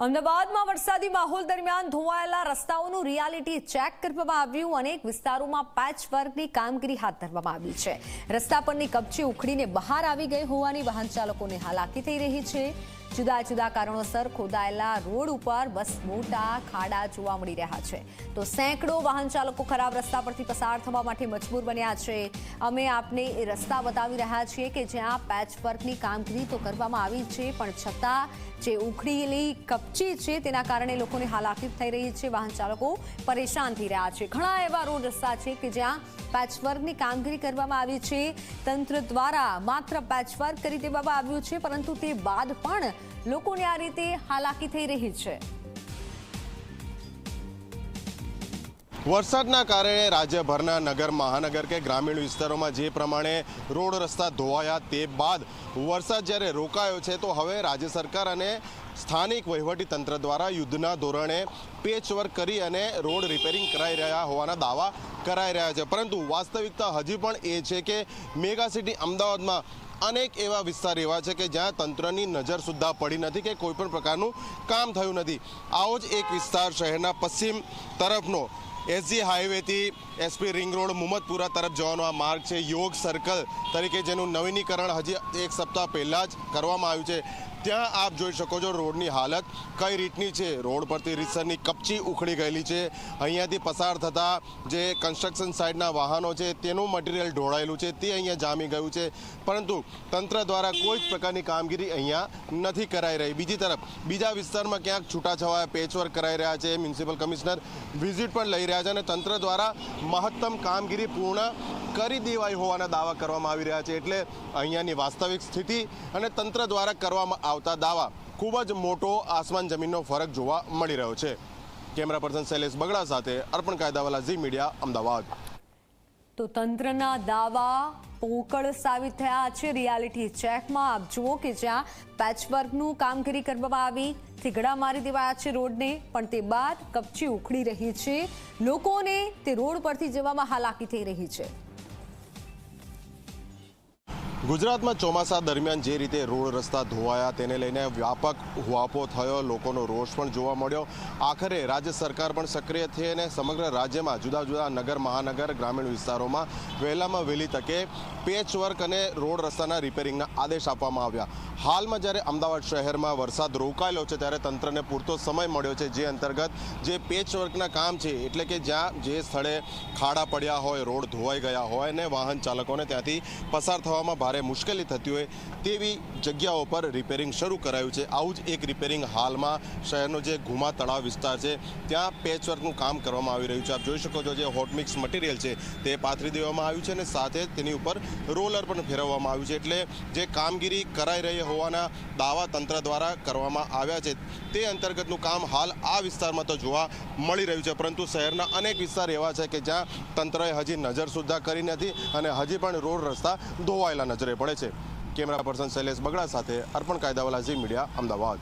અમદાવાદમાં વરસાદી માહોલ દરમિયાન ધોવાયેલા રસ્તાઓનું રિયાલિટી ચેક કરવામાં આવ્યું। અનેક વિસ્તારોમાં પેચવર્કની કામગીરી હાથ ધરવામાં આવી છે। રસ્તા પરની કપચી ઉખડીને બહાર આવી ગઈ હોવાની વાહન ચાલકોને હાલાકી થઈ રહી છે। જુદા જુદા કારણોસર ખોદાયેલા રોડ ઉપર બસ મોટા ખાડા જોવા મળી રહ્યા છે, તો સેંકડો વાહન ચાલકો ખરાબ રસ્તા પરથી પસાર થવા માટે મજબૂર બન્યા છે। અમે આપને એ રસ્તા બતાવી રહ્યા છીએ કે જ્યાં પેચવર્કની કામગીરી તો કરવામાં આવી છે, પણ છતાં જે ઉખડેલી કપચી છે તેના કારણે લોકોને હાલાકી થઈ રહી છે। વાહન ચાલકો પરેશાન થઈ રહ્યા છે। ઘણા એવા રોડ રસ્તા છે કે જ્યાં પેચવર્કની કામગીરી કરવામાં આવી છે। તંત્ર દ્વારા માત્ર પેચવર્ક કરી દેવામાં આવ્યું છે, પરંતુ તે બાદ પણ લોકોને આ રીતે હાલાકી થઈ રહી છે। વરસાદના કારણે રાજ્યભરના નગર મહાનગર કે ગ્રામીણ વિસ્તારોમાં જે પ્રમાણે રોડ રસ્તા ધોવાયા તે બાદ વરસાદ જ્યારે રોકાયો છે, તો હવે રાજ્ય સરકાર અને સ્થાનિક વહીવટી તંત્ર દ્વારા યુદ્ધના ધોરણે પેચવર્ક કરી અને રોડ રિપેરિંગ કરાઈ રહ્યા હોવાના દાવા કરાઈ રહ્યા છે। પરંતુ વાસ્તવિકતા હજી પણ એ છે કે મેગા સિટી અમદાવાદમાં અનેક એવા વિસ્તાર એવા છે કે જ્યાં તંત્રની નજર સુદ્ધા પડી નથી કે કોઈ પણ પ્રકારનું કામ થયું નથી। આવો જ એક વિસ્તાર શહેરના પશ્ચિમ તરફનો એસજી હાઈવેથી એસપી રિંગ રોડ મુહમ્મદપુરા તરફ જવાનો આ માર્ગ છે। યોગ સર્કલ તરીકે જેનું નવીનીકરણ હજી એક સપ્તાહ પહેલાં જ કરવામાં આવ્યું છે। ત્યાં આપ જોઈ શકો છો રોડની હાલત કઈ રીતની છે। રોડ પરથી રીતસરની કપચી ઉખડી ગયેલી છે। અહીંયાથી પસાર થતા જે કન્સ્ટ્રક્શન સાઇડના વાહનો છે તેનું મટીરિયલ ઢોળાયેલું છે, તે અહીંયા જામી ગયું છે, પરંતુ તંત્ર દ્વારા કોઈ જ પ્રકારની કામગીરી અહીંયા નથી કરાઈ રહી। બીજી તરફ બીજા વિસ્તારમાં ક્યાંક છૂટાછવાયા પેચવર્ક કરાઈ રહ્યા છે। મ્યુનિસિપલ કમિશનર વિઝિટ પણ લઈ રહ્યા છે અને તંત્ર દ્વારા મહત્તમ કામગીરી પૂર્ણ કરી દેવાઈ હોવાના દાવા કરવામાં આવી રહ્યા છે। એટલે અહીંયાની વાસ્તવિક સ્થિતિ અને તંત્ર દ્વારા કરવામાં આવતા દાવા ખૂબ જ મોટો આસમાન જમીનનો ફરક જોવા મળી રહ્યો છે। કેમેરા પર્સન શૈલેષ બગડા સાથે અર્પણ કાયદાવાલા ઝી મીડિયા અમદાવાદ। તો તંત્રના દાવા પોકળ સાબિત થયા છે। રિયાલિટી ચેકમાં આપ જુઓ કે જ્યાં પેચવર્કનું કામગીરી કરવામાં આવી, થીગડા મારી દેવાયા છે રોડને, પણ તે બાદ કપચી ઉખડી રહી છે। લોકોને તે રોડ પરથી જવામાં હાલાકી થઈ રહી છે। ગુજરાતમાં ચોમાસા દરમિયાન જે રીતે રોડ રસ્તા ધોવાયા તેને લઈને વ્યાપક હુઆપો થયો, લોકોનો રોષ પણ જોવા મળ્યો। આખરે રાજ્ય સરકાર પણ સક્રિય થઈ અને સમગ્ર રાજ્યમાં જુદા જુદા નગર મહાનગર ગ્રામીણ વિસ્તારોમાં વહેલામાં વહેલી તકે પેચવર્ક અને રોડ રસ્તાના રિપેરિંગના આદેશ આપવામાં આવ્યા। હાલમાં જ્યારે અમદાવાદ શહેરમાં વરસાદ રોકાયેલો છે ત્યારે તંત્રને પૂરતો સમય મળ્યો છે, જે અંતર્ગત જે પેચવર્કના કામ છે, એટલે કે જ્યાં જે સ્થળે ખાડા પડ્યા હોય, રોડ ધોવાઈ ગયા હોય અને વાહન ચાલકોને ત્યાંથી પસાર થવામાં ભારે મુશ્કેલી થતી હોય તેવી જગ્યાઓ પર રિપેરિંગ શરૂ કરાયું છે। આવું જ એક રિપેરિંગ હાલમાં શહેરનો જે ઘુમા તળાવ વિસ્તાર છે ત્યાં પેચવર્કનું કામ કરવામાં આવી રહ્યું છે। આપ જોઈ શકો છો જે હોટમિક્સ મટીરિયલ છે તે પાથરી દેવામાં આવ્યું છે અને સાથે તેની ઉપર રોલર પણ ફેરવવામાં આવ્યું છે। એટલે જે કામગીરી કરાઈ રહી હોવાના દાવા તંત્ર દ્વારા કરવામાં આવ્યા છે તે અંતર્ગતનું કામ હાલ આ વિસ્તારમાં તો જોવા મળી રહ્યું છે, પરંતુ શહેરના અનેક વિસ્તાર એવા છે કે જ્યાં તંત્રએ હજી નજર સુદ્ધા કરી નથી અને હજી પણ રોડ રસ્તા ધોવાયેલા નજરે પડે છે। કેમેરા પર્સન શૈલેષ બગડા સાથે અર્પણ કાયદાવાલા ઝી મીડિયા અમદાવાદ।